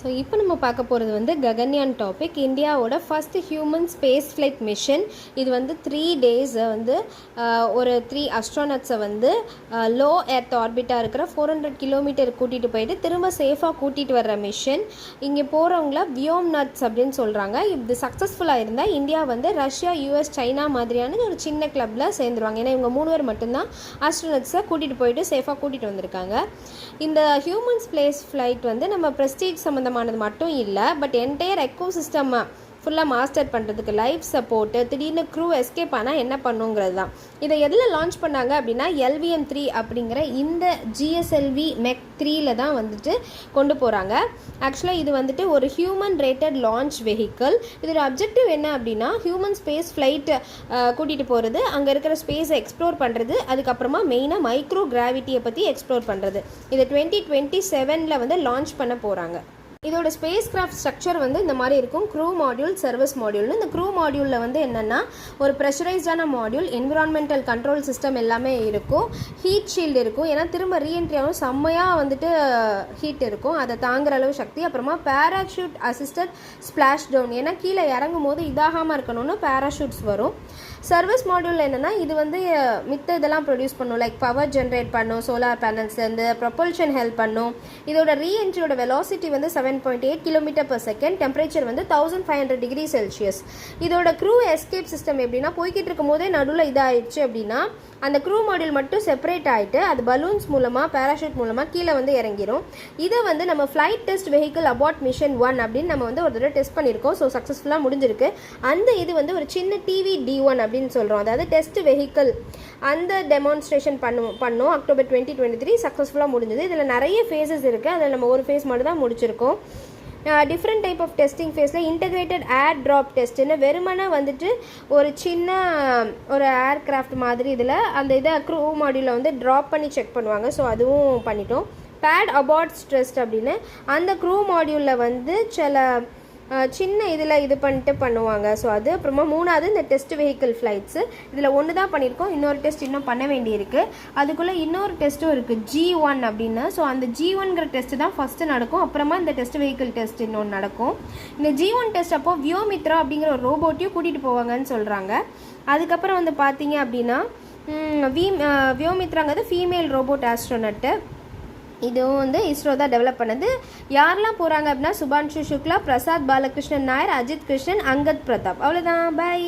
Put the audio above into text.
So இப்போ நம்ம பார்க்க போகிறது வந்து ககன்யான் டாபிக். இந்தியாவோட first human space flight mission. இது வந்து 3 days வந்து ஒரு 3 அஸ்ட்ரானட்ஸை வந்து லோ எர்த் ஆர்பிட்டாக இருக்கிற 400 கிலோமீட்டர் கூட்டிகிட்டு போயிட்டு திரும்ப சேஃபாக கூட்டிகிட்டு வர்ற மிஷன். இங்கே போகிறவங்கள வியோம்நட்ஸ் அப்படின்னு சொல்கிறாங்க. இது சக்ஸஸ்ஃபுல்லாக இருந்தால் இந்தியா வந்து ரஷ்யா, யூஎஸ், சைனா மாதிரியான ஒரு சின்ன கிளப்பில் சேர்ந்துருவாங்க. ஏன்னா இவங்க 3 பேர் மட்டும்தான் அஸ்ட்ரானட்ஸை கூட்டிகிட்டு போயிட்டு சேஃபாக கூட்டிகிட்டு வந்திருக்காங்க. இந்த ஹியூமன் ஸ்பேஸ் ஃப்ளைட் வந்து நம்ம ப்ரெஸ்டீஜ் சம்மந்தமானது மட்டும் இல்லை, பட் என்டையர் எக்கோசிஸ்டம் ஃபுல்லாக மாஸ்டர் பண்ணுறதுக்கு லைஃப் சப்போர்ட்டு, திடீர்னு க்ரூ எஸ்கேப் ஆனால் என்ன பண்ணுங்கிறது தான். இதை எதில் லான்ச் பண்ணாங்க அப்படின்னா LVM-3 அப்படிங்கிற இந்த GSLV MEC 3ல் தான் வந்துட்டு கொண்டு போகிறாங்க. ஆக்சுவலாக இது வந்துட்டு ஒரு ஹியூமன் ரேட்டட் லான்ச் வெஹிக்கிள். இதோட அப்ஜெக்டிவ் என்ன அப்படின்னா ஹியூமன் ஸ்பேஸ் ஃப்ளைட் கூட்டிகிட்டு போகிறது, அங்கே இருக்கிற ஸ்பேஸை எக்ஸ்ப்ளோர் பண்ணுறது, அதுக்கப்புறமா மெயினாக மைக்ரோ கிராவிட்டியை பற்றி எக்ஸ்ப்ளோர் பண்ணுறது. இதை 2027 வந்து லான்ச் பண்ண போகிறாங்க. இதோட ஸ்பேஸ் கிராஃப்ட் ஸ்ட்ரக்சர் வந்து இந்த மாதிரி இருக்கும். க்ரூ மாடியூல், சர்வீஸ் மாடியூல்னு. இந்த க்ரூ மாடியூலில் வந்து என்னென்னா ஒரு ப்ரெஷரைஸ்டான மாடியூல், என்விரான்மெண்டல் கண்ட்ரோல் சிஸ்டம் எல்லாமே இருக்கும், ஹீட் ஷீல்டு இருக்கும். ஏன்னா திரும்ப ரீஎன்ட்ரி ஆகும், செம்மையாக வந்துட்டு ஹீட் இருக்கும், அதை தாங்குற அளவு சக்தி. அப்புறமா பேராஷூட் அசிஸ்டட் ஸ்பிளாஷ் டவுன், ஏன்னா கீழே இறங்கும் போது இதாகாமல் இருக்கணும்னு பேராஷூட்ஸ் வரும். சர்வீஸ் மாடியூலில் என்னென்னா இது வந்து மித்த இதெல்லாம் ப்ரொடியூஸ் பண்ணும், லைக் பவர் ஜென்ரேட் பண்ணும், சோலார் பேனல்ஸ்லேருந்து ப்ரொபல்ஷன் ஹெல்ப் பண்ணும். இதோட ரீஎன்ட்ரியோட வெலாசிட்டி வந்து 7.8 km/s, டெம்பரேச்சர் வந்து 1500 degree Celsius. இதோட க்ரூ எஸ்கேப் சிஸ்டம் எப்படின்னா போய்கிட்டு இருக்கும் போதே நடுவில் இதாகிடுச்சு அப்படின்னா அந்த க்ரூ மாடியூல் மட்டும் செப்பரேட் ஆகிட்டு அது பலூன்ஸ் மூலமாக, பேராஷூட் மூலமாக கீழே வந்து இறங்கிடும். இதை வந்து நம்ம flight test vehicle abort mission 1 அப்படின்னு நம்ம வந்து ஒரு தடவை டெஸ்ட் பண்ணியிருக்கோம். ஸோ சக்ஸஸ்ஃபுல்லாக முடிஞ்சிருக்கு. அந்த இது வந்து ஒரு சின்ன TVD-1 அப்படின்னு சொல்கிறோம், அதாவது டெஸ்ட் வெஹிக்கிள். அந்த டெமான்ஸ்ட்ரேஷன் பண்ணோம் அக்டோபர் 2023 சக்ஸஸ்ஃபுல்லாக முடிஞ்சது. இதில் நிறைய ஃபேஸஸ் இருக்குது, அதில் நம்ம ஒரு ஃபேஸ் மட்டும் தான் முடிச்சிருக்கோம். டிஃப்ரெண்ட் டைப் ஆஃப் டெஸ்டிங் ஃபேஸில் இன்டெகிரேட்டட் ஏர் ட்ராப் டெஸ்ட்டுன்னு வெறுமனே வந்துட்டு ஒரு சின்ன ஒரு ஏர்க்ராஃப்ட் மாதிரி இதில் அந்த இதை க்ரூ மாடியூலில் வந்து ட்ராப் பண்ணி செக் பண்ணுவாங்க. ஸோ அதுவும் பண்ணிட்டோம். பேட் அபார்ட்ஸ் டெஸ்ட் அப்படின்னு அந்த க்ரூ மாடியூலில் வந்து சில சின்ன இதில் இது பண்ணிட்டு பண்ணுவாங்க. ஸோ அது அப்புறமா 3வது இந்த டெஸ்ட் வெஹிக்கிள் ஃப்ளைட்ஸு. இதில் 1 தான் பண்ணியிருக்கோம், இன்னொரு டெஸ்ட் இன்னும் பண்ண வேண்டியிருக்கு. அதுக்குள்ளே இன்னொரு டெஸ்ட்டும் இருக்குது, G1 அப்படின்னு. ஸோ அந்த G1ங்கிற டெஸ்ட்டு தான் ஃபஸ்ட்டு நடக்கும், அப்புறமா இந்த டெஸ்ட் வெஹிக்கிள் டெஸ்ட் இன்னொன்று நடக்கும். இந்த G1 டெஸ்ட் அப்போ வியோமித்ரா அப்படிங்கிற ஒரு ரோபோட்டையும் கூட்டிகிட்டு போவாங்கன்னு சொல்கிறாங்க. அதுக்கப்புறம் வந்து பார்த்தீங்க அப்படின்னா வியோமித்ராங்கிறது ஃபீமேல் ரோபோட் ஆஸ்ட்ரோனட்டு. இதுவும் வந்து இஸ்ரோ தான் டெவலப் பண்ணது. யாரெல்லாம் போகிறாங்க அப்படின்னா சுபான்ஷு சுக்லா, பிரசாத் பாலகிருஷ்ணன் நாயர், அஜித் கிருஷ்ணன், அங்கத் பிரதாப். அவ்வளோதான், பை.